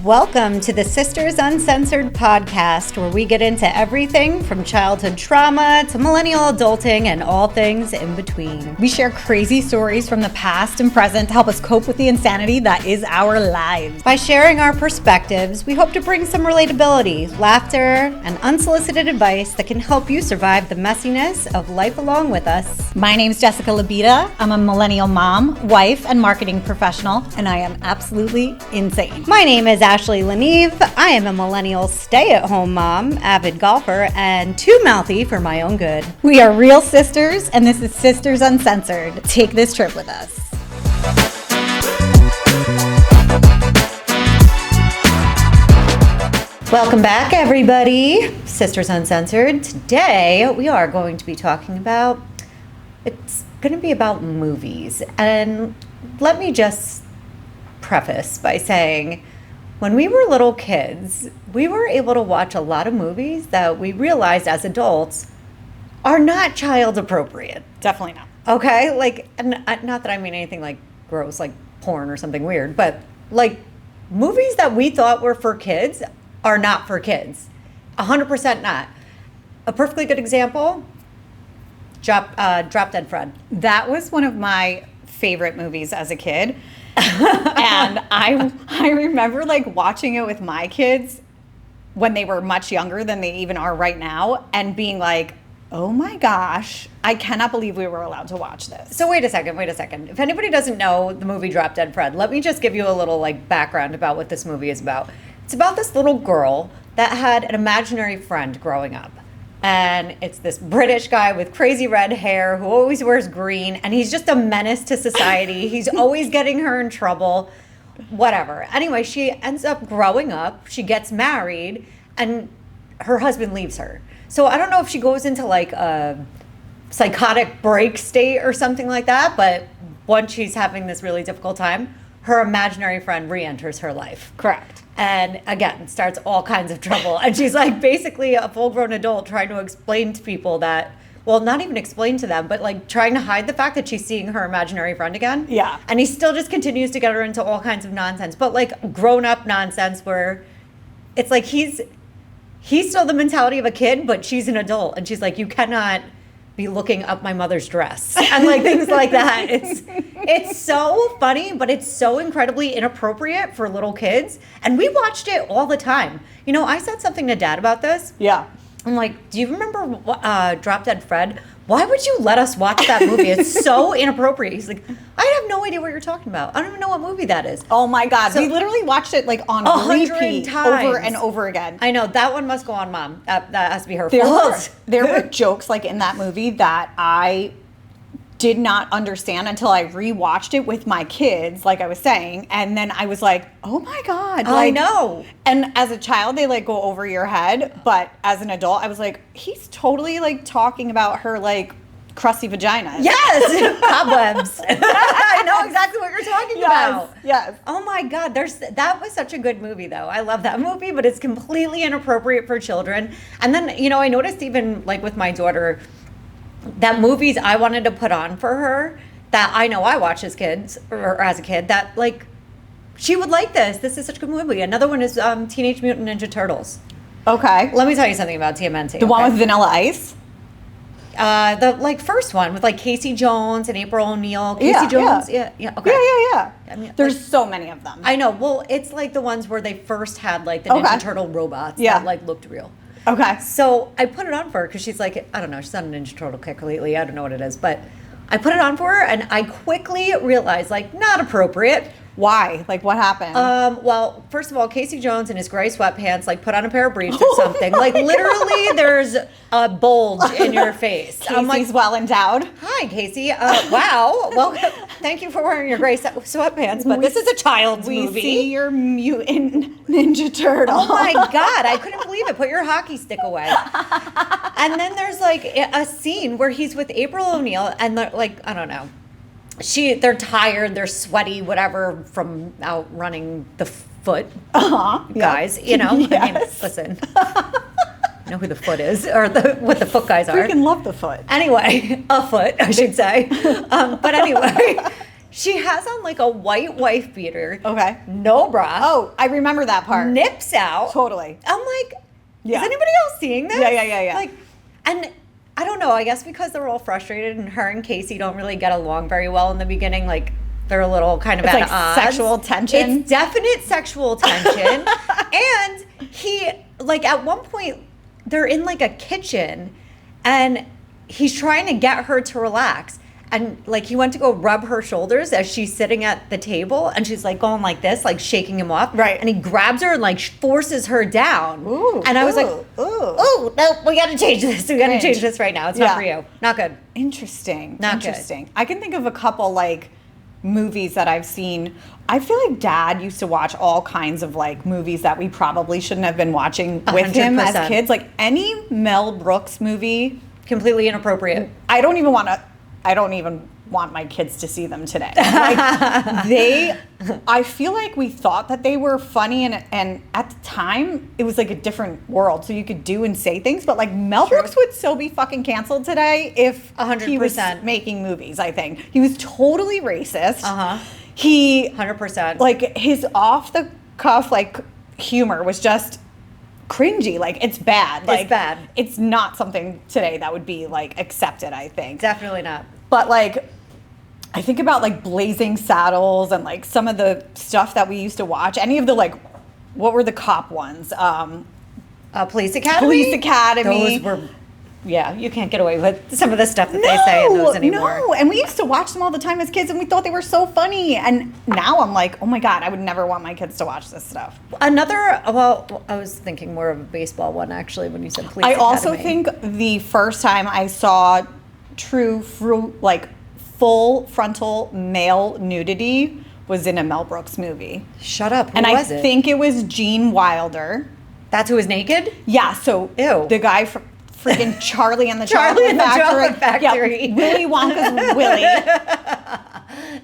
Welcome to the Sisters Uncensored podcast, where we get into everything from childhood trauma to millennial adulting and all things in between. We share crazy stories from the past and present to help us cope with the insanity that is our lives. By sharing our perspectives, we hope to bring some relatability, laughter, and unsolicited advice that can help you survive the messiness of life along with us. My name's Jessica Labita. I'm a millennial mom, wife, and marketing professional, and I am absolutely insane. My name is Ashley Lenive. I am a millennial stay-at-home mom, avid golfer, and too mouthy for my own good. We are real sisters, and this is Sisters Uncensored. Take this trip with us. Welcome back, everybody. Sisters Uncensored. Today, we are going to be talking about, it's going to be about movies. And let me just preface by saying, when we were little kids, we were able to watch a lot of movies that we realized as adults are not child appropriate. Definitely not. Okay? Like, and not that I mean anything like gross, like porn or something weird, but like movies that we thought were for kids are not for kids. 100% not. A perfectly good example, Drop Dead Fred. That was one of my favorite movies as a kid. And I remember like watching it with my kids when they were much younger than they even are right now and being like, oh my gosh, I cannot believe we were allowed to watch this. So wait a second. If anybody doesn't know the movie Drop Dead Fred, let me just give you a little like background about what this movie is about. It's about this little girl that had an imaginary friend growing up. And it's this British guy with crazy red hair who always wears green, and he's just a menace to society. He's always getting her in trouble, whatever. Anyway, she ends up growing up, she gets married, and her husband leaves her. So I don't know if she goes into like a psychotic break state or something like that, but once she's having this really difficult time, her imaginary friend re-enters her life. Correct. And again, starts all kinds of trouble. And she's like basically a full-grown adult trying to explain to people that, well, not even explain to them, but like trying to hide the fact that she's seeing her imaginary friend again. Yeah. And he still just continues to get her into all kinds of nonsense, but like grown-up nonsense where it's like he's still the mentality of a kid, but she's an adult. And she's like, you cannot be looking up my mother's dress and like things like that. It's so funny, but it's so incredibly inappropriate for little kids. And we watched it all the time. You know, I said something to Dad about this. Yeah. I'm like, do you remember Drop Dead Fred? Why would you let us watch that movie? It's so inappropriate. He's like, I have no idea what you're talking about. I don't even know what movie that is. Oh my God. So, we literally watched it like on repeat times. Over and over again. I know. That one must go on, Mom. That has to be her fault. There were jokes like in that movie that I did not understand until I rewatched it with my kids, like I was saying. And then I was like, oh my God. I know. And as a child, they like go over your head. But as an adult, I was like, he's totally like talking about her like crusty vagina. Yes. Cobwebs. I know exactly what you're talking about. Yes. Oh my God. That was such a good movie though. I love that movie, but it's completely inappropriate for children. And then, you know, I noticed even like with my daughter, that movies I wanted to put on for her that I know I watched as kids or as a kid that like she would like this. This is such a good movie. Another one is Teenage Mutant Ninja Turtles. Okay. Let me tell you something about TMNT. The one with Vanilla Ice? The like first one with like Casey Jones and April O'Neil. Casey Jones? Yeah. Okay. Yeah. I mean, there's so many of them. I know. Well, it's like the ones where they first had like the Ninja Turtle robots that like looked real. Okay. So I put it on for her because she's like, I don't know, she's on a Ninja Turtle kick lately. I don't know what it is, but I put it on for her and I quickly realized, like, not appropriate. Why? Like, what happened? Well, first of all, Casey Jones in his gray sweatpants, like, put on a pair of briefs or something. Like, literally, there's a bulge in your face. Casey's I'm like, well endowed. Hi, Casey. Wow. Well, thank you for wearing your gray sweatpants, but this is a child's movie. We see your mutant Ninja Turtle. Oh, my God. I couldn't believe it. Put your hockey stick away. And then there's, like, a scene where he's with April O'Neil, and, like, I don't know. They're tired, they're sweaty, whatever, from out running the foot guys, you know? Yes. I mean, listen, you know who the foot is, or what the foot guys are. Freaking love the foot. Anyway, a foot, I should say. But anyway, She has on like a white wife beater. Okay. No bra. Oh, I remember that part. Nips out. Totally. I'm like, Yeah. is anybody else seeing this? Yeah. Like, and I don't know, I guess because they're all frustrated and her and Casey don't really get along very well in the beginning, like they're a little kind of It's at like odds. sexual tension. It's definite sexual tension. And he, like at one point, they're in like a kitchen and he's trying to get her to relax. And like he went to go rub her shoulders as she's sitting at the table and she's like going like this, like shaking him off. Right. And he grabs her and like forces her down. Ooh, and I was like, ooh. no, we got to change this. We got to Cringe. change this right now. It's not for you. Not good. Interesting. Not good. Interesting. I can think of a couple like movies that I've seen. I feel like Dad used to watch all kinds of like movies that we probably shouldn't have been watching with him as 100%. kids. Like any Mel Brooks movie, Completely inappropriate. I don't even want my kids to see them today. Like I feel like we thought that they were funny and at the time it was like a different world. So you could do and say things, but like Mel True. Brooks would still be fucking canceled today if 100%. he was making movies, I think. He was totally racist. Uh-huh. He 100%. like his off the cuff like humor was just cringy. Like it's bad. Like bad. It's not something today that would be like accepted, I think. Definitely not. But like I think about like Blazing Saddles and like some of the stuff that we used to watch. Any of the like, what were the cop ones? Police Academy? Police Academy. Those were, yeah, you can't get away with some of the stuff that they say in those anymore. No, and we used to watch them all the time as kids and we thought they were so funny. And now I'm like, oh my God, I would never want my kids to watch this stuff. Another, well, I was thinking more of a baseball one actually when you said Police I Academy. also think the first time I saw like full frontal male nudity was in a Mel Brooks movie. Shut up. Who And was I it? think it was Gene Wilder. That's who was naked? Yeah, so Ew. the guy from freaking Charlie and the Charlie and the Chocolate Factory. Factory. Yeah, Willy Wonka's Willy.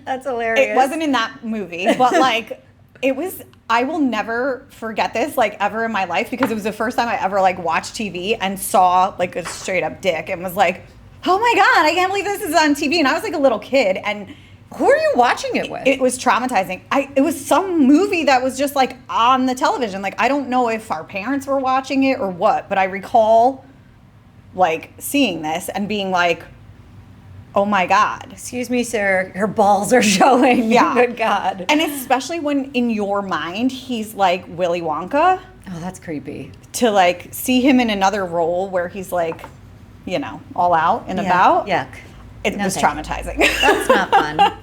That's hilarious. It wasn't in that movie, but like it was. I will never forget this like ever in my life because it was the first time I ever like watched TV and saw like a straight up dick and was like, oh my God, I can't believe this is on TV. And I was like a little kid and Who are you watching it with? it was traumatizing. It was some movie that was just like on the television. Like I don't know if our parents were watching it or what, but I recall like seeing this and being like, oh my God. Excuse me, sir. Her balls are showing. Yeah. Good God. And especially when in your mind he's like Willy Wonka, Oh, that's creepy. to like see him in another role where he's like, you know, all out and about. Yuck. It No, was thank you. traumatizing. That's not fun.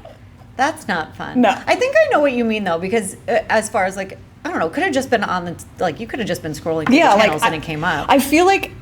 That's not fun. No. I think I know what you mean though, because as far as like, I don't know, could have just been on the, like, you could have just been scrolling through the channels and it came up. I feel like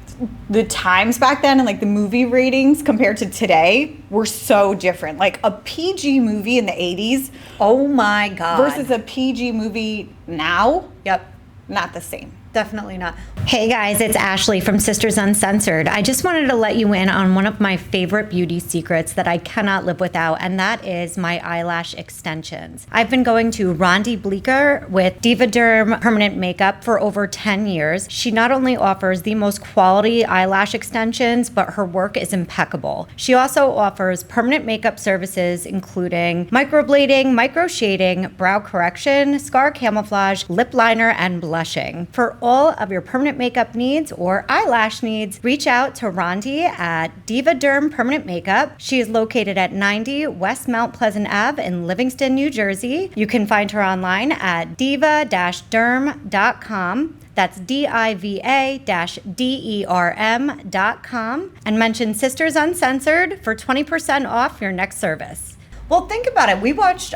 the times back then and like the movie ratings compared to today were so different. Like a PG movie in the 80s Oh my God. versus a PG movie now, Yep. not the same. Definitely not. Hey guys, it's Ashley from Sisters Uncensored. I just wanted to let you in on one of my favorite beauty secrets that I cannot live without, and that is my eyelash extensions. I've been going to Rondi Bleecker with Diva Derm Permanent Makeup for over 10 years. She not only offers the most quality eyelash extensions, but her work is impeccable. She also offers permanent makeup services including microblading, micro shading, brow correction, scar camouflage, lip liner, and blushing. For all of your permanent makeup needs or eyelash needs, reach out to Rondi at Diva Derm Permanent Makeup. She is located at 90 West Mount Pleasant Ave in Livingston, New Jersey. You can find her online at diva-derm.com. That's diva-derm.com. And mention Sisters Uncensored for 20% off your next service. Well, think about it. We watched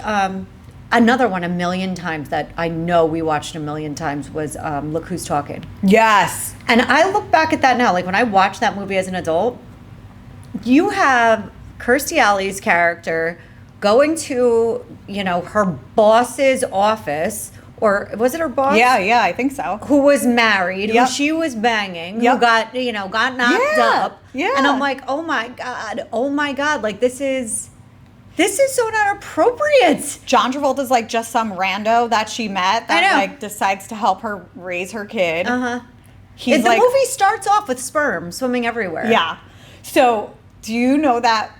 another one a million times that I know we watched a million times was Look Who's Talking. Yes. And I look back at that now, like when I watched that movie as an adult, you have Kirstie Alley's character going to, you know, her boss's office, or was it her boss? Yeah, I think so. Who was married, Yep. who she was banging, Yep. who got, you know, got knocked Yeah, up. yeah. And I'm like, oh my God, like this is so not appropriate. John Travolta's like just some rando that she met I that know. like decides to help her raise her kid. Uh-huh. He's The like, movie starts off with sperm swimming everywhere. yeah. So do you know that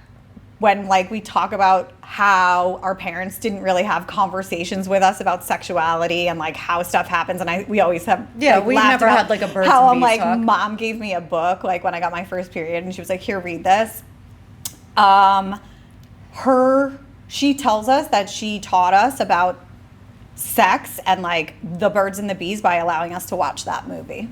when like we talk about how our parents didn't really have conversations with us about sexuality and like how stuff happens, and we always have we laughed never about had like a birds how and I'm bees like talk. Mom gave me a book like when I got my first period, and she was like, here, read this. She tells us that she taught us about sex and like the birds and the bees by allowing us to watch that movie.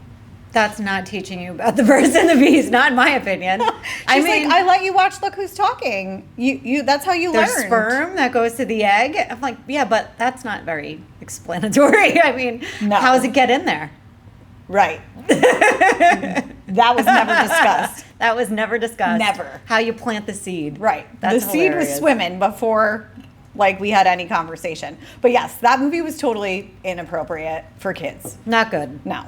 That's not teaching you about the birds and the bees, not in my opinion. She's like, I let you watch Look Who's Talking. You that's how you there's learned. sperm that goes to the egg. I'm like, yeah, but that's not very explanatory. I mean, No. how does it get in there? Right. That was never discussed. That was never discussed. Never. How you plant the seed. Right. That's the seed was hilarious. swimming before like we had any conversation. But yes, that movie was totally inappropriate for kids. Not good. No.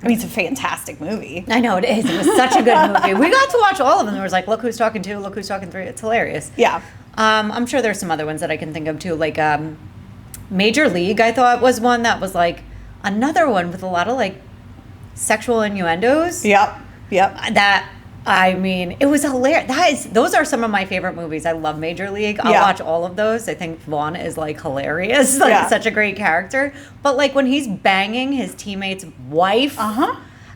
I mean, it's a fantastic movie. I know it is. It was such a good movie. We got to watch all of them. There was like, Look Who's Talking 2, Look Who's Talking 3. It's hilarious. Yeah. I'm sure there's some other ones that I can think of too. Like Major League, I thought was one that was like another one with a lot of like sexual innuendos. Yep. That, I mean, it was hilarious. Those are some of my favorite movies. I love Major League. I'll watch all of those. I think Vaughn is like hilarious, like such a great character. But like when he's banging his teammate's wife,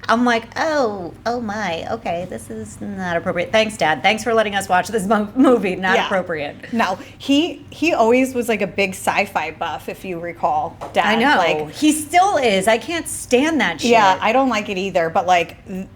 I'm like, oh my, okay, this is not appropriate. Thanks, Dad. Thanks for letting us watch this movie. Not appropriate. No, he always was like a big sci-fi buff, if you recall, Dad. I know. Like, He still is. I can't stand that shit. yeah, I don't like it either. But like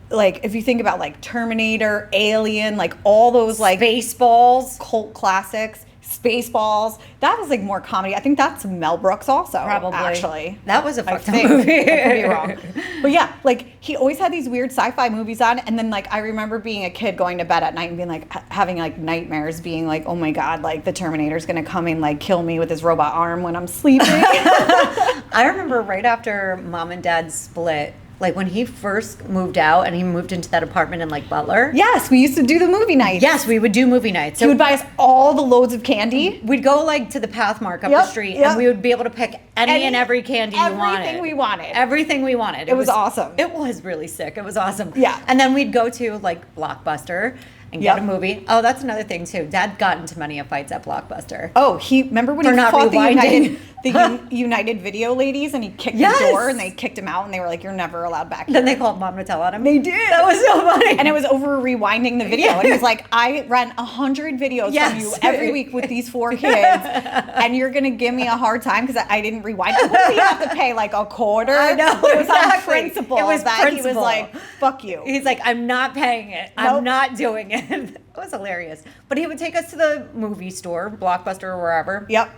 if you think about like Terminator, Alien, like all those like Baseballs. cult classics, Spaceballs, that was like more comedy. I think that's Mel Brooks also. Probably. Actually. That was a I fucked up think. movie. I could be wrong. But yeah, like he always had these weird sci-fi movies on, and then like I remember being a kid going to bed at night and being like having like nightmares, being like, oh my God, like the Terminator's gonna come and like kill me with his robot arm when I'm sleeping. I remember right after Mom and Dad split, like when he first moved out and he moved into that apartment in like Butler. Yes, we used to do the movie nights. Yes, we would do movie nights. He would buy us all the loads of candy. We'd go like to the Pathmark up the street and we would be able to pick any and every candy you wanted. Everything we wanted. Everything we wanted. It was awesome. It was really sick. It was awesome. Yeah. And then we'd go to like Blockbuster and get a movie. Oh, that's another thing too. Dad got into many fights at Blockbuster. Oh, remember when For he not fought rewinding. the United Video ladies, and he kicked the door and they kicked him out and they were like, you're never allowed back here. Then they called Mom to tell on him. They did. That was so funny. And it was over rewinding the video. And he was like, I rent 100 videos from you every week with these 4 kids. And you're going to give me a hard time because I didn't rewind it. What did he have to pay? Like a quarter? I know, It was on exactly. principle. It was that principle. He was like, fuck you. He's like, I'm not paying it. Nope. I'm not doing it. It was hilarious. But he would take us to the movie store, Blockbuster or wherever. Yep.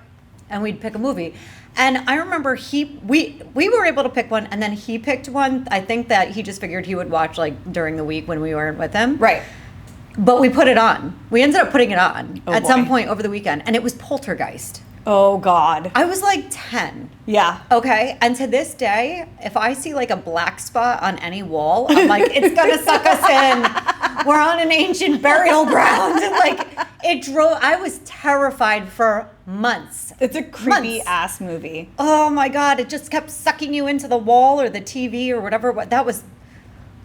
And we'd pick a movie. And I remember we were able to pick one, and then he picked one. I think that he just figured he would watch like during the week when we weren't with him. Right. But we put it on. We ended up putting it on at some boy. point over the weekend, and it was Poltergeist. Oh, God. I was like 10. Yeah. Okay, and to this day, if I see like a black spot on any wall, I'm like, it's gonna suck us in. We're on an ancient burial ground. And like, I was terrified for months. It's a creepy ass movie. Oh my God, it just kept sucking you into the wall or the TV or whatever. That was,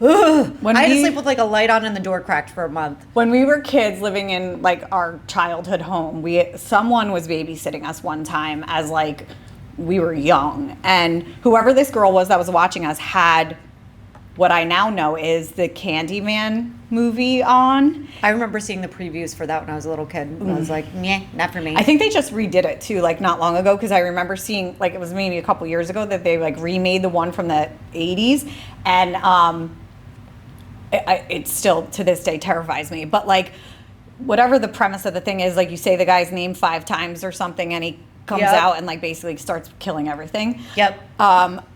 ugh. I had to sleep with like a light on and the door cracked for a month. When we were kids living in like our childhood home, someone was babysitting us one time as like we were young, and whoever this girl was that was watching us had what I now know is the Candyman movie on. I remember seeing the previews for that when I was a little kid. And I was like, nah, not for me. I think they just redid it too, like not long ago, because I remember seeing, like it was maybe a couple years ago that they like remade the one from the 80s, and it still to this day terrifies me. But like whatever the premise of the thing is, like you say the guy's name 5 times or something, and he comes out and like basically starts killing everything. Yep.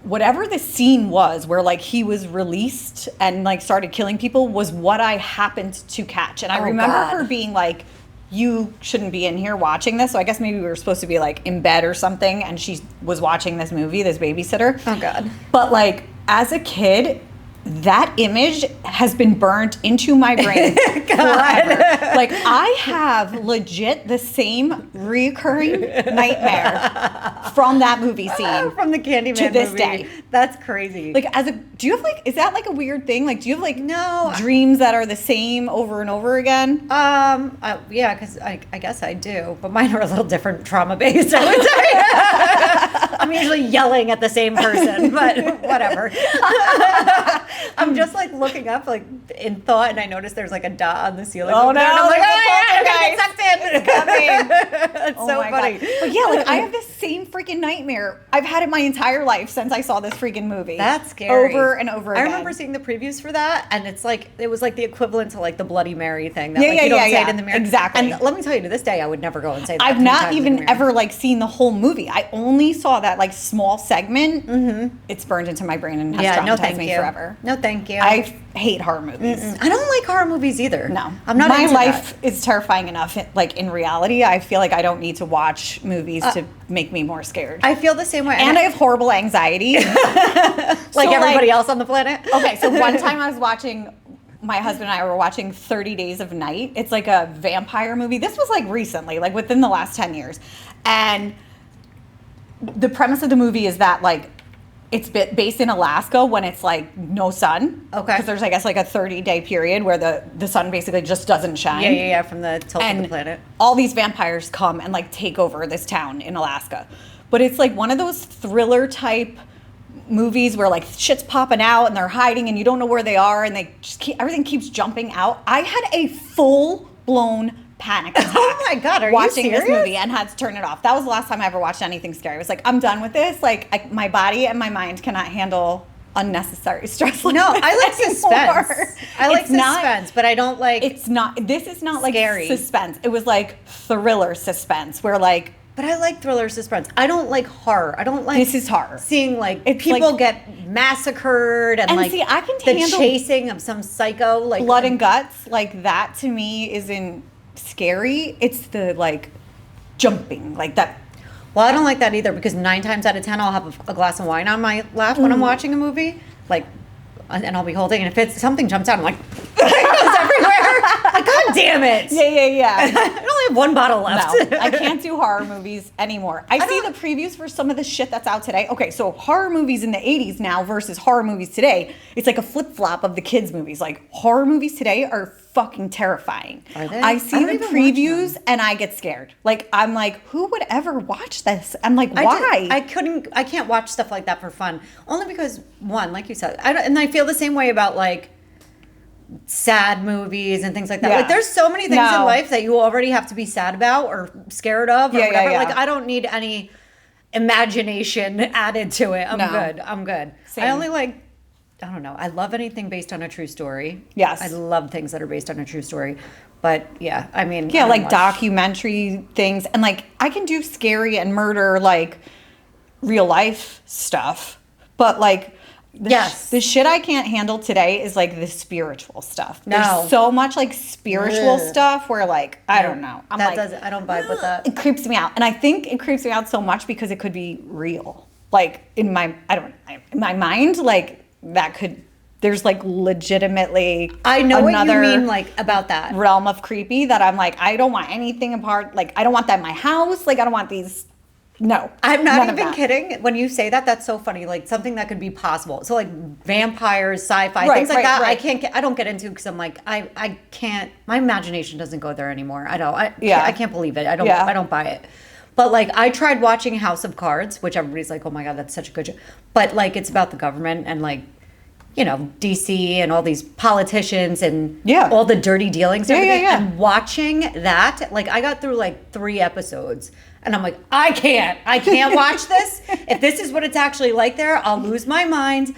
Whatever the scene was where like he was released and like started killing people was what I happened to catch. And I remember her being like, you shouldn't be in here watching this. So I guess maybe we were supposed to be like in bed or something, and she was watching this movie, this babysitter. Oh God. But like as a kid, that image has been burnt into my brain forever. Like I have legit the same recurring nightmare from that movie scene. From the Candyman to this movie. day. That's crazy. Like, do you have like, is that like a weird thing? Like, do you have like No. dreams that are the same over and over again? Yeah, because I guess I do, but mine are a little different trauma based, I would say. I'm usually yelling at the same person, but whatever. I'm just like looking up like in thought, and I notice there's like a dot on the ceiling. Oh, over there, and I'm no, like, there's a oh yeah, I'm gonna poltergeist. get sucked in. It's Oh so my funny. God. But yeah, like I have this same freaking nightmare. I've had it my entire life since I saw this freaking movie. That's scary. Over and over again. I remember seeing the previews for that, and it's like it was like the equivalent to like the Bloody Mary thing. That Yeah, like yeah, you don't yeah, say yeah. it in the mirror. Exactly. And let me tell you, to this day, I would never go and say that. I've 3 not times in the even mirror. ever like seen the whole movie. I only saw that like small segment. Mm-hmm. It's burned into my brain and has Yeah, no, traumatized thank me you. forever. No, thank you. I hate horror movies. I don't like horror movies either. No, I'm not. My into life that. is terrifying enough. Like in reality, I feel like I don't need to watch movies to make me more scared. I feel the same way. And I have horrible anxiety. like everybody else on the planet. Okay, so one time I was watching, my husband and I were watching 30 Days of Night. It's like a vampire movie. This was like recently, like within the last 10 years. And the premise of the movie is that like it's based in Alaska when it's like no sun. Okay. Because there's, I guess, like a 30-day period where the sun basically just doesn't shine. Yeah, from the tilt of the planet. All these vampires come and like take over this town in Alaska. But it's like one of those thriller type movies where like shit's popping out and they're hiding and you don't know where they are and they just everything keeps jumping out. I had a full blown panic attack. Oh my God, are you watching this serious? movie and had to turn it off. That was the last time I ever watched anything scary. I was like, I'm done with this. Like my body and my mind cannot handle unnecessary stress. Like No, I like that anymore. suspense. I like It's not- suspense, but I don't like. It's not. This is not like Scary. suspense. It was like thriller suspense, where like But I like thriller suspense. I don't like horror. I don't like. This is horror. Seeing like It's people like- get massacred and like see, I can the handle chasing of some psycho like blood and guts. Like that to me isn't scary. It's the like jumping like that. Well, I don't like that either because 9 times out of 10 I'll have a glass of wine on my lap when I'm watching a movie, like, and I'll be holding, and if it's something jumps out, I'm like, it's everywhere. Like, God damn it! Yeah. I only have 1 bottle left. No, I can't do horror movies anymore. I see the previews for some of the shit that's out today. Okay, so horror movies in the 80s now versus horror movies today, it's like a flip-flop of the kids' movies. Like, horror movies today are fucking terrifying. Are they? I see I don't the even watch previews them. and I get scared. Like, I'm like, who would ever watch this? I'm like, why? I can't watch stuff like that for fun. Only because, one, like you said, and I feel the same way about like sad movies and things like that. Yeah. Like there's so many things in No. life that you already have to be sad about or scared of or Yeah, whatever. yeah. Like I don't need any imagination added to it. I'm No. good. I'm good. Same. I only like, I don't know. I love anything based on a true story. Yes. I love things that are based on a true story. But yeah, I mean, Yeah, I don't like watch- documentary things. And like I can do scary and murder like real life stuff. But like Yes. the shit I can't handle today is like the spiritual stuff. No. There's so much like spiritual Ugh. stuff where like I don't know. I'm That like doesn't, I don't vibe with that. it creeps me out. And I think it creeps me out so much because it could be real. Like in my in my mind, like that could there's like legitimately I know what you another mean, like about that. realm of creepy that I'm like, I don't want anything apart. Like, I don't want that in my house. Like, I don't want these. No. I'm not none of even that. kidding. When you say that, that's so funny. Like something that could be possible. So like vampires, sci-fi, Right, things like right, that. right. I don't get into because I'm like, I can't. My imagination doesn't go there anymore. Yeah. I can't believe it. I Yeah. don't buy it. But like I tried watching House of Cards, which everybody's like, oh my God, that's such a good show. But like it's about the government and like, you know, DC and all these politicians and Yeah. all the dirty dealings and Yeah, yeah, everything. yeah. And watching that, like I got through like 3 episodes and I'm like, I can't watch this. If this is what it's actually like there, I'll lose my mind.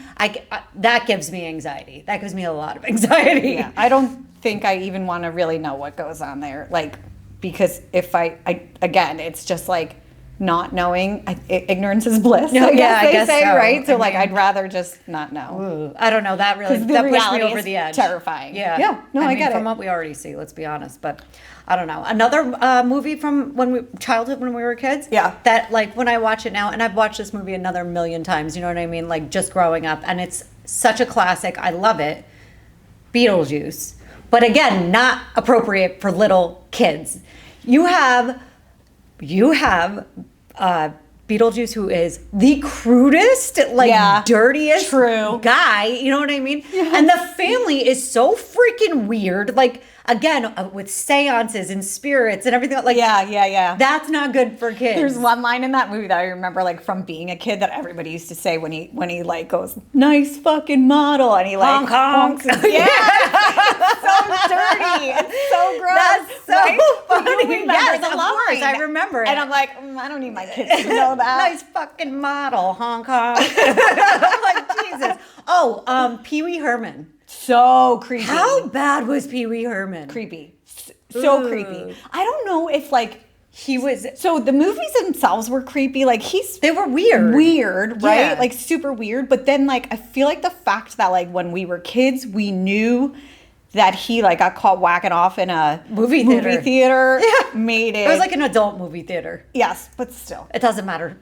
That gives me anxiety. That gives me a lot of anxiety. Yeah. I don't think I even want to really know what goes on there. Like, because if I again, it's just like not knowing. Ignorance is bliss. No, I guess yeah, I they guess say, so. right? So I like, mean- I'd rather just not know. Ooh, I don't know. That really 'Cause the that pushed me reality over is the edge. terrifying. Yeah. Yeah. No, I mean, get from it. what we already see, let's be honest. But I don't know. Another movie from childhood when we were kids. Yeah. That like when I watch it now, and I've watched this movie another million times. You know what I mean? Like just growing up, and it's such a classic. I love it. Beetlejuice, but again, not appropriate for little kids. You have Beetlejuice, who is the crudest, dirtiest guy. You know what I mean? Yeah. And the family is so freaking weird. Like, again, with seances and spirits and everything. Like, yeah. That's not good for kids. There's one line in that movie that I remember, like, from being a kid that everybody used to say when he like goes, "Nice fucking model," and he like honks. Yeah, it's so dirty. It's so gross. That's so funny. Yes, of course, I remember it. And I'm like, I don't need my kids to know that. Nice fucking model, Hong Kong. I'm like, Jesus. Oh, Pee Wee Herman. So creepy. How bad was Pee Wee Herman? Creepy. So creepy. I don't know if like he was. So the movies themselves were creepy. Like they were weird. Weird, right? Yeah. Like super weird. But then like I feel like the fact that like when we were kids, we knew that he like got caught whacking off in a movie theater made it. It was like an adult movie theater. Yes, but still, it doesn't matter.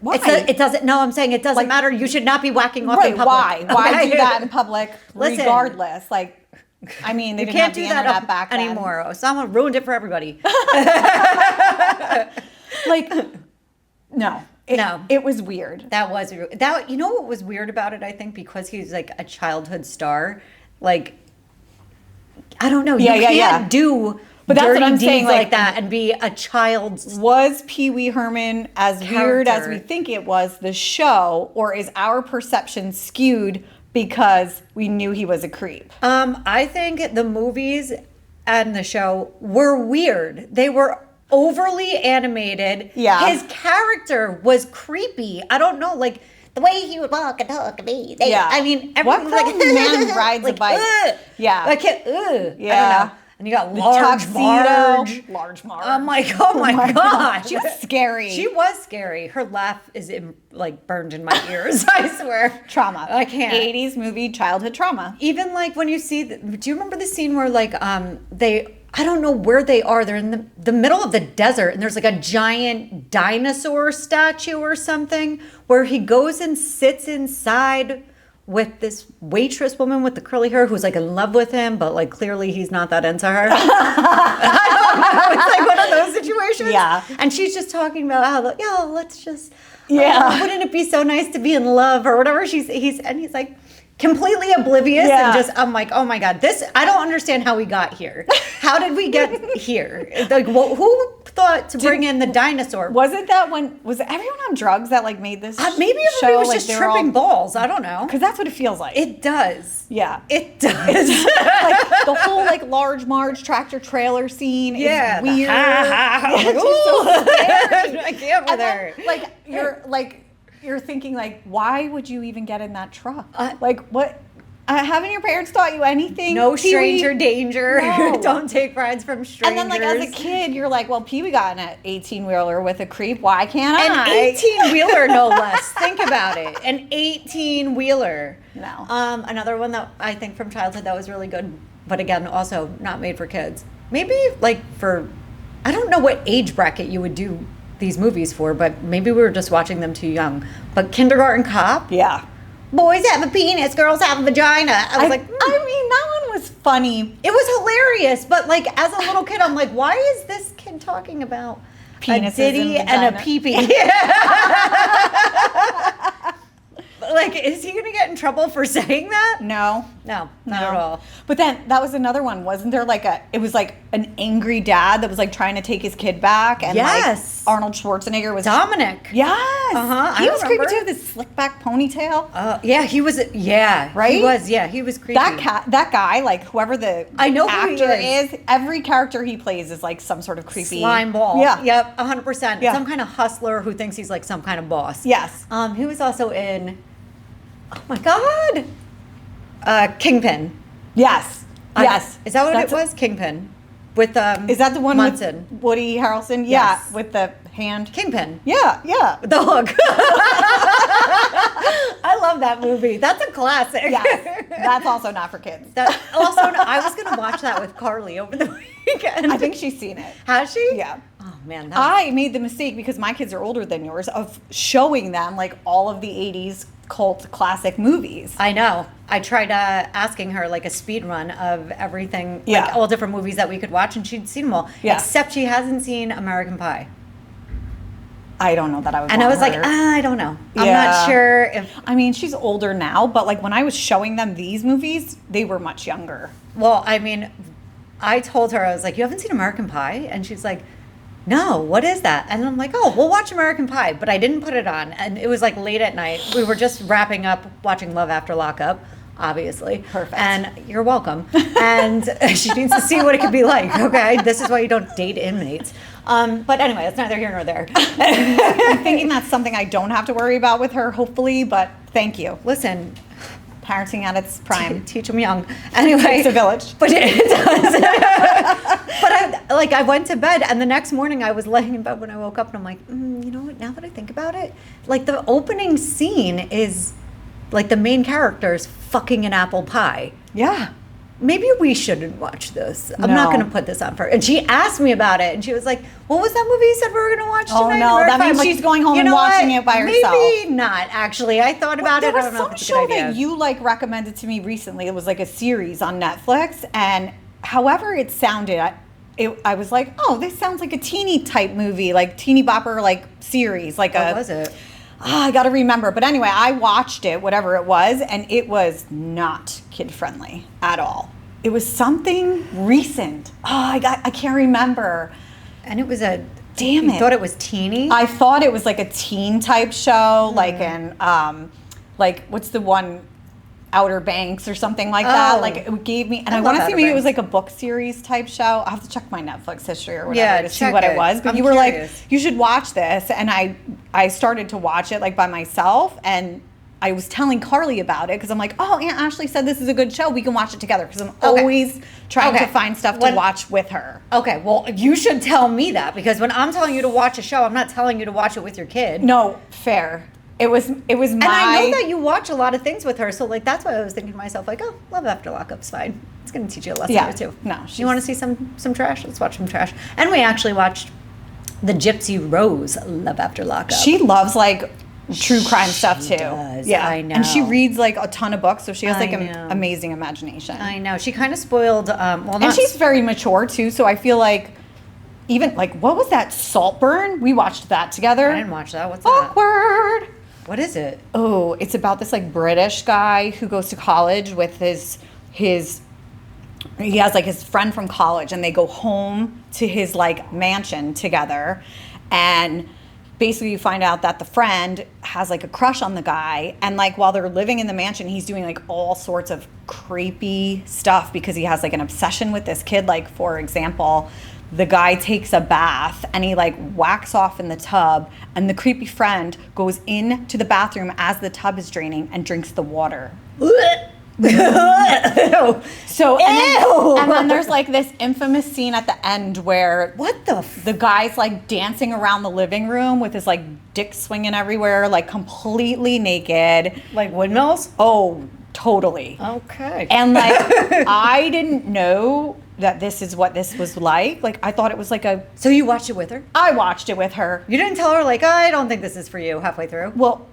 Why? It doesn't. No, I'm saying it doesn't matter. You should not be whacking off in public. Why? Why do that in public? Regardless, like. I mean, they can't didn't do have the internet back anymore. Osama ruined it for everybody. Like, no. It was weird. That was that. You know what was weird about it? I think because he was like a childhood star. Like, I don't know. You can't do. But that's what I'm saying, like that, and be a child's. Was Pee Wee Herman as weird as we think it was, the show, or is our perception skewed because we knew he was a creep? I think the movies and the show were weird. They were overly animated. Yeah. His character was creepy. I don't know, like the way he would walk and talk to me. I mean, everyone was like, man rides a bike? Yeah. Like, yeah. I don't know. And you got Large Marge. I'm like, oh my God. She was scary. She was scary. Her laugh is burned in my ears, I swear. Trauma. I can't. 80s movie childhood trauma. Even like when you see, do you remember the scene where like I don't know where they are. They're in the middle of the desert and there's like a giant dinosaur statue or something where he goes and sits inside with this waitress woman with the curly hair who's like in love with him, but like clearly he's not that into her. I don't know. It's like one of those situations. Yeah. And she's just talking about how, let's just, wouldn't it be so nice to be in love or whatever? He's like completely oblivious and just, I'm like, oh my God, I don't understand how we got here. How did we get here? Like, who thought to bring in the dinosaur? Was everyone on drugs that like made this maybe everybody was just tripping balls. I don't know. Because that's what it feels like. It does. Yeah. It does. Like the whole like Large Marge tractor trailer scene is weird. It's so scary. I can't with her. Like you're thinking like, why would you even get in that truck? Like what? Haven't your parents taught you anything? No stranger danger. No. Don't take rides from strangers. And then like as a kid, you're like, well, Pee-wee got in an 18-wheeler with a creep. Why can't I? An 18-wheeler, no less. Think about it. An 18-wheeler. No. Another one that I think from childhood that was really good, but again, also not made for kids. Maybe like I don't know what age bracket you would do these movies for, but maybe we were just watching them too young. But Kindergarten Cop? Yeah. Boys have a penis, girls have a vagina. I mean, that one was funny. It was hilarious, but like as a little kid, I'm like, why is this kid talking about penises a ditty and a pee-pee? Like, is he going to get in trouble for saying that? No, not at all. But then that was another one. Wasn't there like it was like an angry dad that was like trying to take his kid back? And yes. Like Arnold Schwarzenegger was Dominic. Yes. He was creepy too, this slick back ponytail. Yeah, he was. Yeah. Right? He was. Yeah, he was creepy. That guy, like whoever the actor is, every character he plays is like some sort of creepy. Slime ball. Yeah. Yep, 100%. Yeah. Some kind of hustler who thinks he's like some kind of boss. Yes. He was also in... Oh my God! Kingpin. Yes. Yes. Is that what it was? Kingpin. With is that the one Munson? With Woody Harrelson? Yes. Yeah, with the hand. Kingpin. Yeah. The hook. I love that movie. That's a classic. Yes. That's also not for kids. I was going to watch that with Carly over the weekend. I think she's seen it. Has she? Yeah. Oh man. I made the mistake because my kids are older than yours of showing them like all of the 80s cult classic movies. I know. I tried asking her like a speed run of everything, like all different movies that we could watch, and she'd seen them all. Yeah. Except she hasn't seen American Pie. I don't know that I would And I want was like, her. I don't know. I'm Yeah. not sure if. I mean, she's older now, but like when I was showing them these movies, they were much younger. Well, I mean, I told her, I was like, you haven't seen American Pie? And she's like, no, what is that? And I'm like, oh, we'll watch American Pie. But I didn't put it on. And it was like late at night. We were just wrapping up watching Love After Lockup, obviously. Perfect. And you're welcome. And she needs to see what it could be like, okay? This is why you don't date inmates. But anyway, it's neither here nor there. I'm thinking that's something I don't have to worry about with her, hopefully, but thank you. Listen, Parenting at its prime. teach them young. Anyway. It's a village. But it does. But I went to bed, and the next morning I was laying in bed when I woke up, and I'm like, you know what? Now that I think about it, like the opening scene is like the main character is fucking an apple pie. Yeah. Maybe we shouldn't watch this. I'm not No. going to put this on for her. And she asked me about it, and she was like, what was that movie you said we were going to watch Oh, tonight? no, American that Pie?" means I'm she's going home "You and know watching what? it by herself." Maybe not, actually. I thought about it. There I was don't know some if it's a good show idea. that you like recommended to me recently. It was like a series on Netflix, and however it sounded, I was like, oh, this sounds like a teeny type movie, like teeny bopper like series, like What was it? I got to remember. But anyway, I watched it, whatever it was, and it was not kid friendly at all. It was something recent. Oh, I can't remember. And it was a... Damn You it. thought it was teeny? I thought it was like a teen type show, like in like what's the one, Outer Banks or something like that. Oh. Like it gave me, and I I love want to Outer say maybe it was Banks. like a book series type show. I'll have to check my Netflix history or whatever Yeah, to see check what it it. was. But I'm you were curious. like, you should watch this, and I started to watch it like by myself, and I was telling Carly about it because I'm like, oh, Aunt Ashley said this is a good show. We can watch it together because I'm always trying Okay. to find stuff When- to watch with her. Okay, well, you should tell me that, because when I'm telling you to watch a show, I'm not telling you to watch it with your kid. No, fair. It was my. And I know that you watch a lot of things with her, so like that's why I was thinking to myself, like, oh, Love After Lockup's fine. It's going to teach you a lesson Yeah. or two. No, You want to see some trash? Let's watch some trash. And we actually watched the Gypsy Rose Love After Lockup. She loves like true crime stuff too. does, Yeah, I know. And she reads like a ton of books, so she has like I an know. amazing imagination. I know. She kind of spoiled, well, And not she's very mature too, so I feel like even like what was that, Saltburn? We watched that together. I didn't watch that. What's that? Awkward. What is it? Oh, it's about this like British guy who goes to college with his he has like his friend from college, and they go home to his like mansion together, and basically you find out that the friend has like a crush on the guy, and like while they're living in the mansion, he's doing like all sorts of creepy stuff because he has like an obsession with this kid. Like, for example, the guy takes a bath and he like whacks off in the tub, and the creepy friend goes into the bathroom as the tub is draining and drinks the water. So and then there's like this infamous scene at the end where What the the guy's like dancing around the living room with his like dick swinging everywhere, like completely naked. Like windmills? Oh, totally. Okay. And like I didn't know that this is what this was like. Like I thought it was like a. So you watched it with her? I watched it with her. You didn't tell her, like, I don't think this is for you halfway through? Well,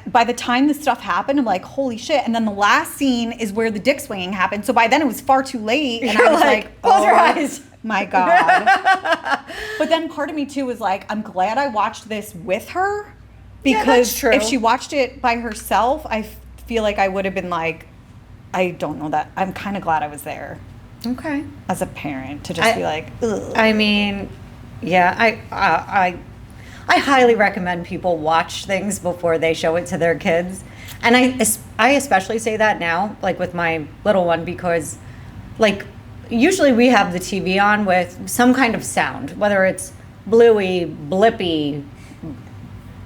by the time this stuff happened, I'm like, holy shit. And then the last scene is where the dick swinging happened. So by then it was far too late. And You're I was like, like, close your oh eyes. my God. But then part of me too was like, I'm glad I watched this with her. Yeah, Because that's true. if she watched it by herself, I feel like I would have been like, I don't know that. I'm kind of glad I was there Okay. as a parent to just be like, ugh. I mean, yeah, I highly recommend people watch things before they show it to their kids. And I especially say that now, like with my little one, because like usually we have the TV on with some kind of sound, whether it's Bluey, Blippy,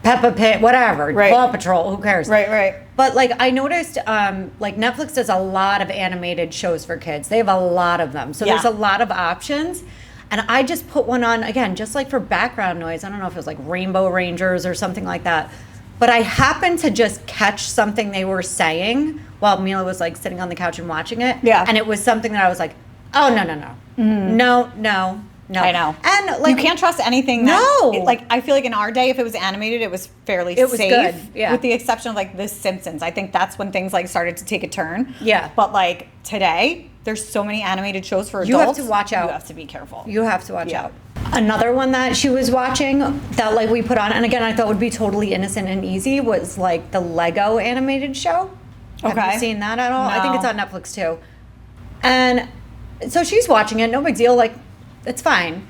Peppa Pig, whatever, Right. Paw Patrol, who cares? Right. But like I noticed, like Netflix does a lot of animated shows for kids. They have a lot of them, so Yeah. there's a lot of options. And I just put one on again, just like for background noise. I don't know if it was like Rainbow Rangers or something like that. But I happened to just catch something they were saying while Mila was like sitting on the couch and watching it. Yeah. And it was something that I was like, oh no. I know. And like you can't trust anything. No. Like I feel like in our day, if it was animated, it was fairly It was safe. good, yeah. With the exception of like The Simpsons, I think that's when things like started to take a turn. Yeah. But like today, there's so many animated shows for adults. You have to watch out. You have to be careful. You have to watch Yeah. out. Another one that she was watching that like we put on, and again I thought would be totally innocent and easy, was like the Lego animated show. Have Okay. you seen that at all? I think No. it's on Netflix too. And so she's watching it, no big deal, like it's fine.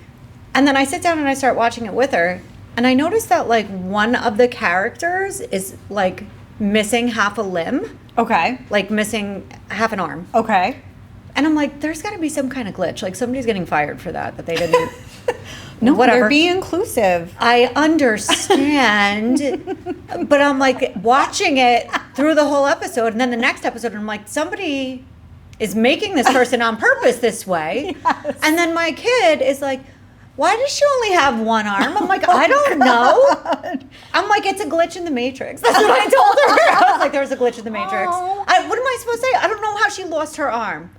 And then I sit down and I start watching it with her, and I notice that like one of the characters is like missing half a limb, Okay. like missing half an arm. Okay. And I'm like, there's got to be some kind of glitch. Like somebody's getting fired for that they didn't. No, Whatever. they're being inclusive. I understand, but I'm like watching it through the whole episode, and then the next episode, I'm like, somebody is making this person on purpose this way. Yes. And then my kid is like, why does she only have one arm? I'm like, Oh I don't know. I'm like, it's a glitch in the Matrix. That's what I told her. I was like, there's a glitch in the Matrix. Oh. What am I supposed to say? I don't know how she lost her arm.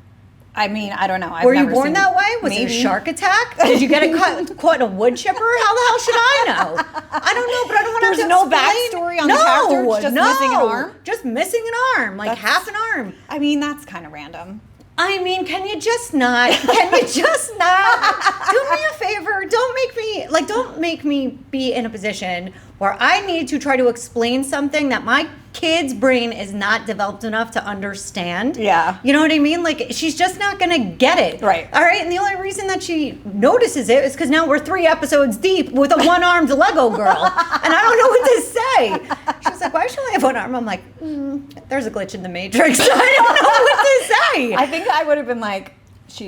I mean, I don't know. I've Were you never born seen- that way? Was it Maybe. a shark attack? Did you get it caught in a wood chipper? How the hell should I know? I don't know, but I don't want to There's have to no explain. backstory on the character, it's just missing an arm? Just missing an arm, like That's- half an arm. I mean, that's kind of random. I mean, can you just not? Can you just not? Do me a favor. Don't make me be in a position where I need to try to explain something that my kid's brain is not developed enough to understand. Yeah. You know what I mean? Like, she's just not going to get it. Right. All right. And the only reason that she notices it is because now we're 3 episodes deep with a one-armed Lego girl. And I don't know what to say. She was like, why does she only have one arm? I'm like, there's a glitch in the Matrix. I don't know what to say. I think I would have been like,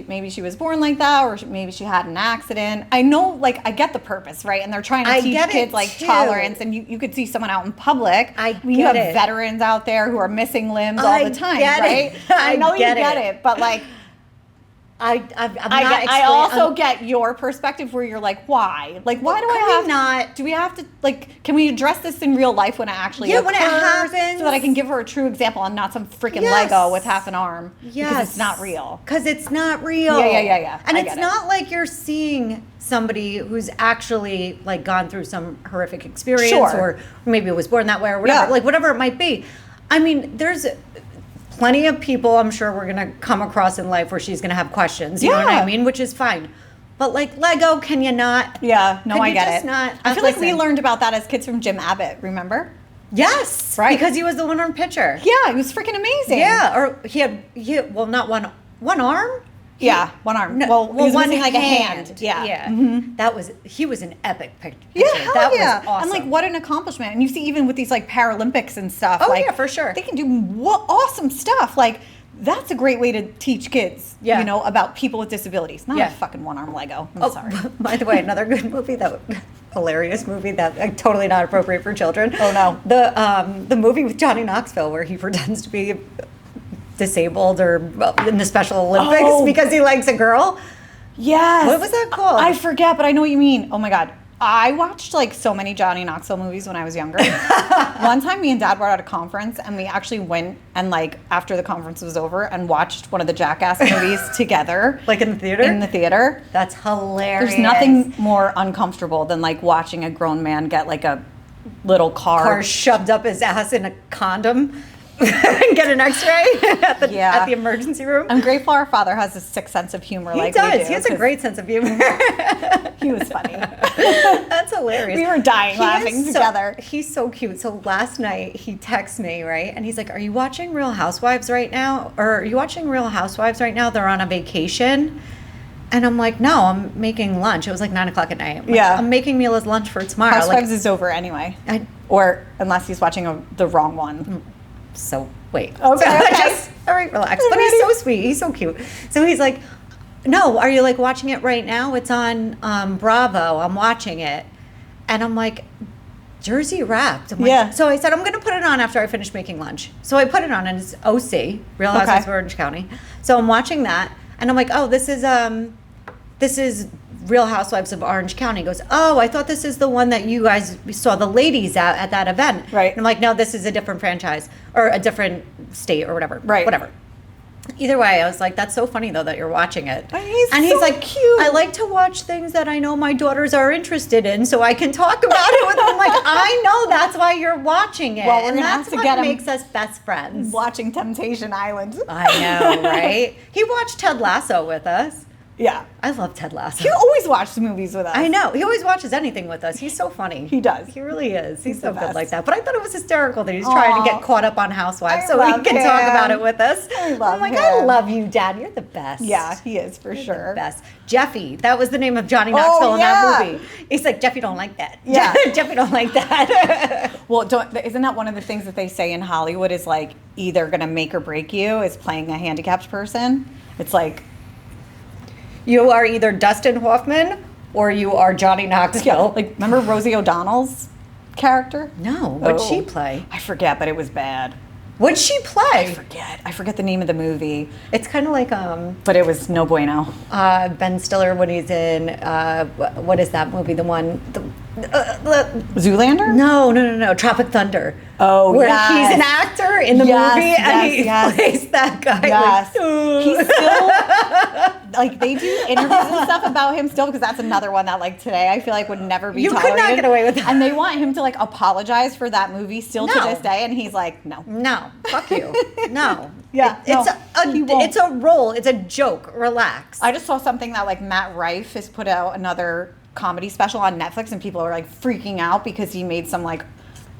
maybe she was born like that, or maybe she had an accident. I know, like, I get the purpose, right? And they're trying to I teach get it, kids like too. tolerance, and you could see someone out in public. You get have it. veterans out there who are missing limbs all I the time, get right? it. I know get you get it. it, but like, I also get your perspective where you're like, why? Like, why do Can I we have not- Do we have to like? Can we address this in real life when it actually Yeah, when it occurs, happens. so that I can give her a true example and not some freaking Yes. Lego with half an arm? Yes. Because it's not real. Because it's not real. Yeah. And I it's get it. not like you're seeing somebody who's actually like gone through some horrific experience, Sure. or maybe was born that way, or whatever. Yeah. Like whatever it might be. I mean, there's plenty of people I'm sure we're gonna come across in life where she's gonna have questions. You know what I Yeah. mean? Which is fine. But like Lego, can you not? Yeah, no, Can I you get just it. not- I feel like we listen. learned about that as kids from Jim Abbott, remember? Yes, Right. Because he was the one-armed pitcher. Yeah, he was freaking amazing. Yeah, or he had well, not one arm. Yeah, one arm. No, well, he was one missing like a hand. Yeah. yeah. He was an epic picture. Yeah, hell that yeah. was awesome. And like, what an accomplishment. And you see, even with these like Paralympics and stuff. Oh, like, yeah, for sure. They can do awesome stuff. Like, that's a great way to teach kids, Yeah. you know, about people with disabilities. Not Yeah. a fucking one arm Lego. I'm Oh, sorry. by the way, another good movie hilarious movie that like, totally not appropriate for children. Oh, no. The movie with Johnny Knoxville where he pretends to be disabled or in the Special Olympics Oh. because he likes a girl. Yes. What was that called? I forget, but I know what you mean. Oh my God. I watched like so many Johnny Knoxville movies when I was younger. One time me and Dad were at a conference and we actually went and like after the conference was over and watched one of the Jackass movies together. Like in the theater? In the theater. That's hilarious. There's nothing more uncomfortable than like watching a grown man get like a little car shoved up his ass in a condom and get an X-ray at the emergency room. I'm grateful our father has a sick sense of humor. He like does. We do, He has a 'cause great sense of humor. He was funny. That's hilarious. We were dying He laughing is together. He's so cute. So last night he texts me, right? And he's like, "Are you watching Real Housewives right now? Or are you watching Real Housewives right now? They're on a vacation." And I'm like, "No, I'm making lunch." It was like 9:00 at night. I'm like, Yeah. I'm making meal as lunch for tomorrow. Housewives is over anyway. Or unless he's watching the wrong one. So wait. Okay. Just, all right, relax. But he's so sweet. He's so cute. So he's like, "No, are you like watching it right now? It's on Bravo. I'm watching it." And I'm like, "Jersey Wrapped." I'm like, Yeah. So I said, "I'm going to put it on after I finish making lunch." So I put it on, and it's OC, Real Housewives of Orange County. So I'm watching that, and I'm like, "Oh, this is Real Housewives of Orange County." He goes, "Oh, I thought this is the one that you guys saw the ladies at that event." Right. And I'm like, "No, this is a different franchise or a different state or whatever." Right. Whatever. Either way, I was like, "That's so funny though that you're watching it." And he's he's so like, cute. "I like to watch things that I know my daughters are interested in, so I can talk about it with them." I'm like, "I know that's why you're watching it, Well, we're and gonna have that's to what get him- makes us best friends." Watching Temptation Island. I know, right? He watched Ted Lasso with us. Yeah. I love Ted Lasso. He always watches movies with us. I know. He always watches anything with us. He's so funny. He does. He really is. He's the so good best. like that. But I thought it was hysterical that he's trying to get caught up on Housewives I so he love can talk him. about it with us. I love I'm like, him. I love you, Dad. You're the best. Yeah, he is for You're sure. the best. Jeffy. That was the name of Johnny Knoxville in that movie. He's like, Jeffy don't like that. Yeah. Jeffy don't like that. Well, isn't that one of the things that they say in Hollywood is like either going to make or break you is playing a handicapped person? It's like, You are either Dustin Hoffman or you are Johnny Knoxville. like, remember Rosie O'Donnell's character? No. What'd Oh, she play? I forget, but it was bad. What'd she play? I forget the name of the movie, It's kind of like but it was no bueno. Ben Stiller when he's in what is that movie? The one. Zoolander? No. Tropic Thunder. Oh, where yes. he's an actor in the Yes, movie and he yes. plays that guy. Yes. Like, He's still, like, they do interviews and stuff about him still, because that's another one that, like, today I feel like would never be You could tolerated. not get away with that. And they want him to, like, apologize for that movie still to No. this day, and he's like, no. no, fuck you. No. Yeah, he won't. It's a role. It's a joke. Relax. I just saw something that, like, Matt Rife has put out another comedy special on Netflix, and people are, like, freaking out because he made some, like,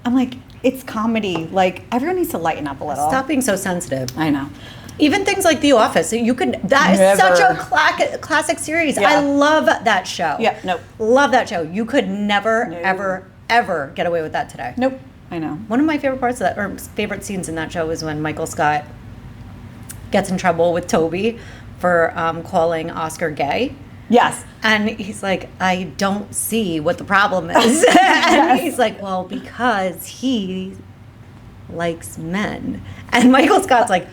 I'm like, it's comedy. Like, everyone needs to lighten up a little. Stop being so sensitive. I know. Even things like The Office, you could. That is Never. such a classic series. Yeah. I love that show. Yeah, nope. Love that show. You could never, No. ever get away with that today. Nope. I know. One of my favorite parts of that, or favorite scenes in that show, was when Michael Scott gets in trouble with Toby for calling Oscar gay. Yes. And he's like, I don't see what the problem is. And he's like, well, because he likes men. And Michael Scott's like,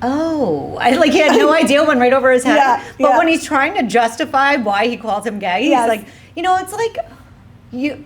oh. He had no idea, went right over his head. Yeah, But yeah. when he's trying to justify why he calls him gay, he's Yes. like, it's like, you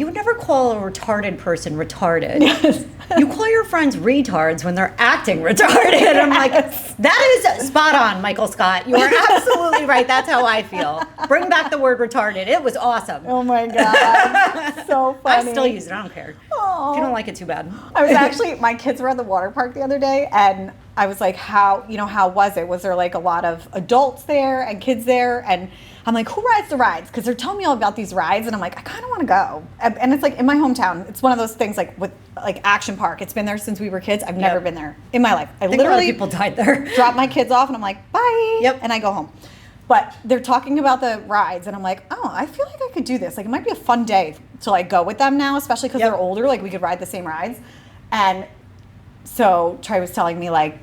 would never call a retarded person retarded. Yes. You call your friends retards when they're acting retarded. I'm like, that is spot on, Michael Scott. You are absolutely right. That's how I feel. Bring back the word retarded. It was awesome. Oh my God. So funny. I still use it. I don't care. Aw. If you don't like it, too bad. I was actually, my kids were at the water park the other day, and I was like, how was it? Was there like a lot of adults there and kids there? And I'm like, who rides the rides? Because they're telling me all about these rides, and I'm like, I kind of want to go. And it's like in my hometown, it's one of those things like with like Action Park. It's been there since we were kids. I've never been there in my life. I think a lot of people died there. drop my kids off, and I'm like, bye. Yep. And I go home. But they're talking about the rides, and I'm like, oh, I feel like I could do this. Like, it might be a fun day to like go with them now, especially because Yep. they're older. Like, we could ride the same rides. And so Trey was telling me, like,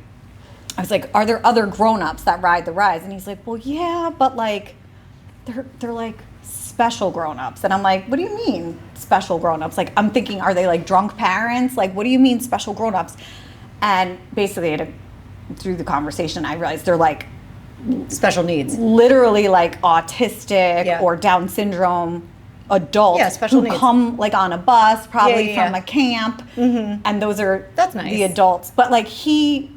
I was like, are there other grown-ups that ride the rides? And he's like, well, yeah, but like, they're like special grown-ups. And I'm like, what do you mean special grown-ups? Like, I'm thinking, are they like drunk parents? Like, what do you mean special grown-ups? And basically, through the conversation, I realized they're like Special needs. literally like autistic Yeah. or Down syndrome adults Yeah, special who needs. come like on a bus, probably Yeah, yeah, from yeah. a camp, and those are That's nice. the adults. But like he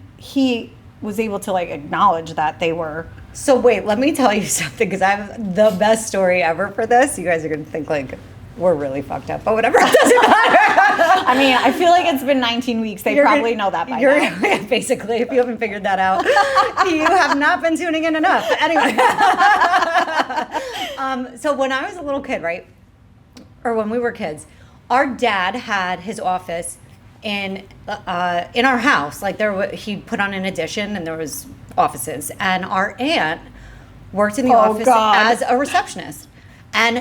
was able to like acknowledge that they were. So wait, let me tell you something, because I have the best story ever for this. You guys are going to think like we're really fucked up, but whatever. It doesn't matter. I mean, I feel like it's been 19 weeks. They probably know that by now. Basically, if you haven't figured that out, you have not been tuning in enough. Anyway. So when I was a little kid, right, or when we were kids, our dad had his office in our house. Like he put on an addition, and there was offices, and our aunt worked in the office God. as a receptionist. And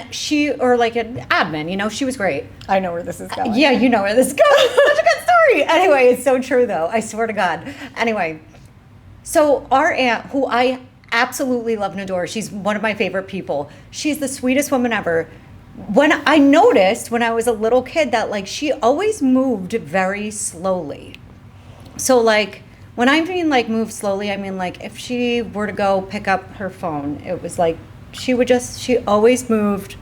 or like an admin, she was great. I know where this is going. Yeah, you know where this goes. It's such a good story. Anyway, it's so true though. I swear to God. Anyway, so our aunt, who I absolutely love and adore, she's one of my favorite people. She's the sweetest woman ever. When I noticed when I was a little kid that like she always moved very slowly. So like when I mean like move slowly, I mean like if she were to go pick up her phone, it was like she always moved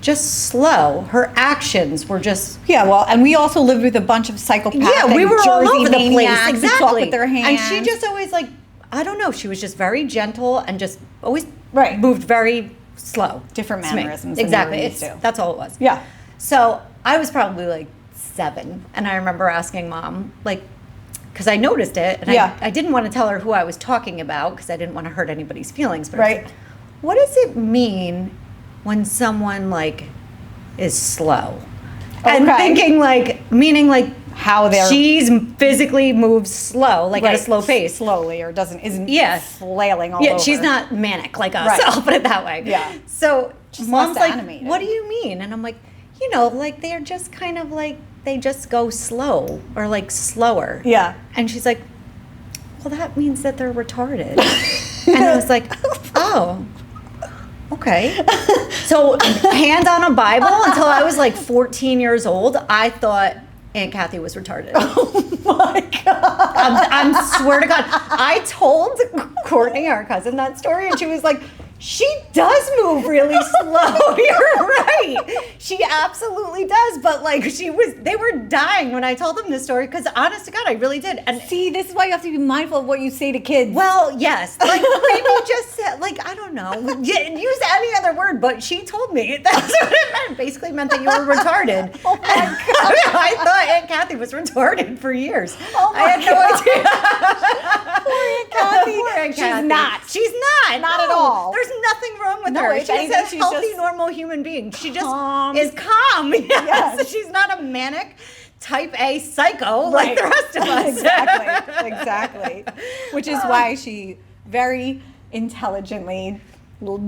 just slow. Her actions were just Yeah, well, and we also lived with a bunch of psychopaths. yeah, we were all over the place. Who Exactly. talk with their hands. And she just always like, I don't know, she was just very gentle and just always Right. moved very slow. Different to me. mannerisms than Exactly. we used to. That's all it was. Yeah. So I was probably like 7, and I remember asking Mom, like, because I noticed it, and Yeah. I didn't want to tell her who I was talking about because I didn't want to hurt anybody's feelings. But I was Right. like, what does it mean when someone like is slow? And Okay. thinking like, meaning like How they're she's physically moves slow, like at a right, slow pace. slowly, or isn't Yeah. flailing all Yeah, over. she's not manic like us. Right. I'll put it that way. Yeah. So Just mom's less like, animated. what do you mean? And I'm like, like they're just kind of like, they just go slow or like slower. Yeah. And she's like, well, that means that they're retarded. And I was like, oh, okay. So hand on a Bible until I was like 14 years old, I thought Aunt Kathy was retarded. Oh my God. I'm swear to God. I told Courtney, our cousin, that story, and she was like, she does move really slow. You're right. She absolutely does. But like they were dying when I told them this story because honest to God, I really did. And See, this is why you have to be mindful of what you say to kids. well, yes, like maybe just like I don't know, use any other word, but she told me that's what it meant. Basically meant that you were retarded. Oh my God. I thought Aunt Kathy was retarded for years. Oh my I had no idea. Poor Aunt Kathy. Poor Aunt She's Kathy. not. She's not. Not at No. all. There's nothing wrong with No, her. if She's anything, a she's healthy, just normal human being. She just calm. is calm. Yes. Yes. She's not a manic type A psycho like the rest of us. Exactly. Which is why she very intelligently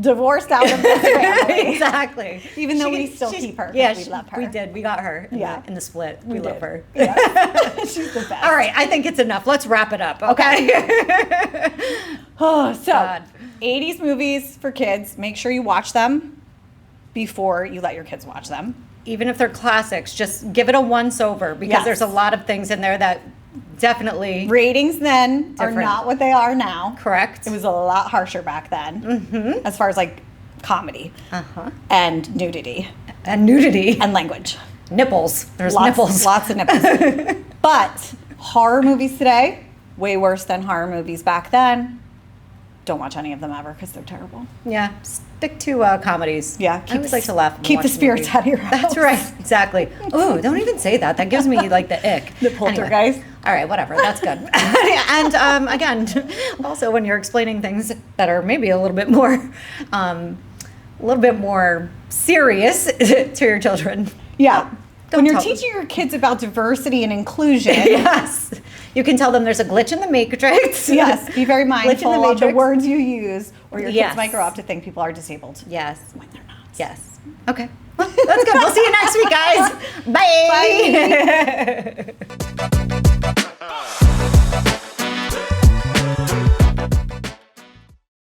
divorced out of this family. Exactly. Even though we still keep her. 'Cause Yeah, we love her. We did. We got her in, Yeah. in the split. We love did. her. Yeah. She's the best. All right, I think it's enough. Let's wrap it up, okay? Oh, so God. 80s movies for kids. Make sure you watch them before you let your kids watch them. Even if they're classics, just give it a once over because Yes. there's a lot of things in there that definitely Ratings then are Different. not what they are now. correct. It was a lot harsher back then, as far as like comedy Uh-huh. and nudity And nudity. and language. Nipples. There's Lots, nipples. lots of nipples. But horror movies today, way worse than horror movies back then. Don't watch any of them ever because they're terrible. Yeah, stick to comedies. Yeah, I always like to laugh. and keep watch the spirits movies. out of your house. That's right, exactly. Oh, don't even say that. That gives me like the ick. The poltergeist. Anyway. All right, whatever. That's good. And again, also when you're explaining things that are maybe a little bit more serious to your children. Yeah. Don't When you're tell them. teaching your kids about diversity and inclusion, Yes, you can tell them there's a glitch in the matrix. yes, be very mindful of the matrix. words you use, or your Yes. kids might grow up to think people are disabled Yes. when they're not. Yes. Okay. Well, that's good. We'll see you next week, guys. Bye. Bye.